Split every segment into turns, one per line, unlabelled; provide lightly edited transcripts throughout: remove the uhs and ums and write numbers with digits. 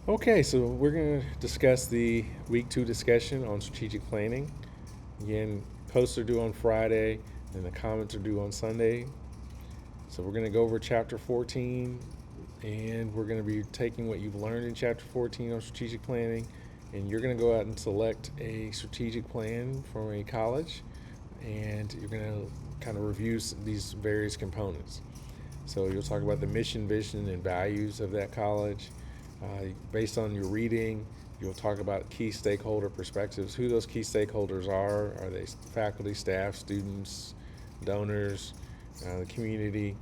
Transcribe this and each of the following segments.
Okay, so we're going to discuss the week 2 discussion on strategic planning. Again, posts are due on Friday and the comments are due on Sunday. So we're going to go over chapter 14 and we're going to be taking what you've learned in chapter 14 on strategic planning and you're going to go out and select a strategic plan from a college and you're going to kind of review these various components. So you'll talk about the mission, vision, and values of that college. Based on your reading, you'll talk about key stakeholder perspectives, who those key stakeholders are. Are they faculty, staff, students, donors, the community,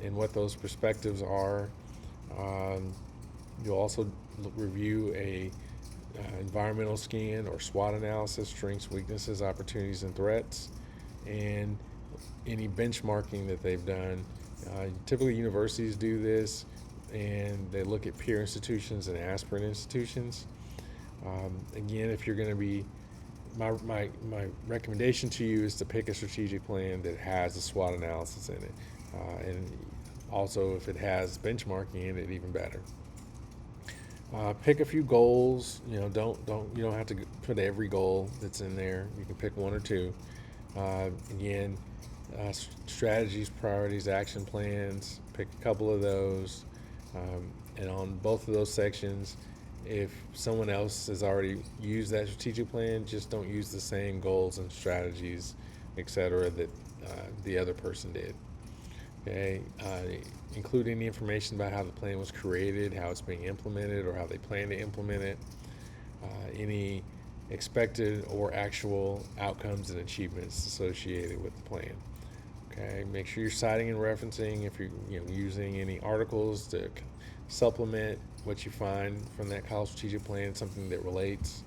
and what those perspectives are. Um, you'll also review a environmental scan or SWOT analysis, strengths, weaknesses, opportunities, and threats, and any benchmarking that they've done. Typically, universities do this, and they look at peer institutions and aspirant institutions. Again, if you're going to be, my recommendation to you is to pick a strategic plan that has a SWOT analysis in it, and also if it has benchmarking in it, even better. Pick a few goals. You don't have to put every goal that's in there. You can pick one or two. Again, strategies, priorities, action plans. Pick a couple of those, and on both of those sections, if someone else has already used that strategic plan, just don't use the same goals and strategies, etc., that the other person did. Okay, include any information about how the plan was created, how it's being implemented, or how they plan to implement it, any expected or actual outcomes and achievements associated with the plan. Okay, make sure you're citing and referencing if you're using any articles to supplement what you find from that college strategic plan, something that relates.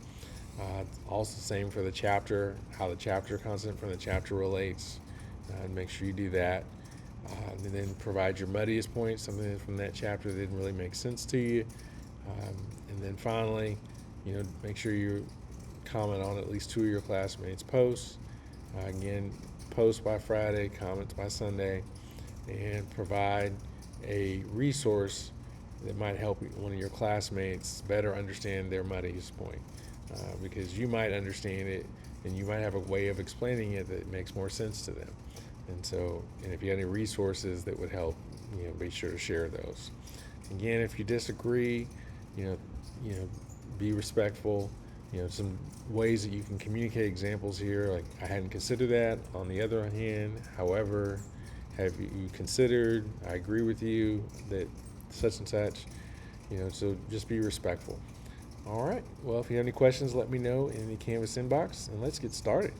Also, same for the chapter, how the chapter content from the chapter relates. Make sure you do that. And then provide your muddiest point, something from that chapter that didn't really make sense to you. And then finally, make sure you comment on at least two of your classmates' posts. Again, post by Friday, comments by Sunday, and provide a resource that might help one of your classmates better understand their muddiest point. Because you might understand it and you might have a way of explaining it that makes more sense to them. And if you have any resources that would help, be sure to share those. Again, if you disagree, you know, be respectful. Some ways that you can communicate examples here, like I hadn't considered that. On the other hand, however, have you considered? I agree with you that such and such. So just be respectful. All right. Well, if you have any questions, let me know in the Canvas inbox, and let's get started.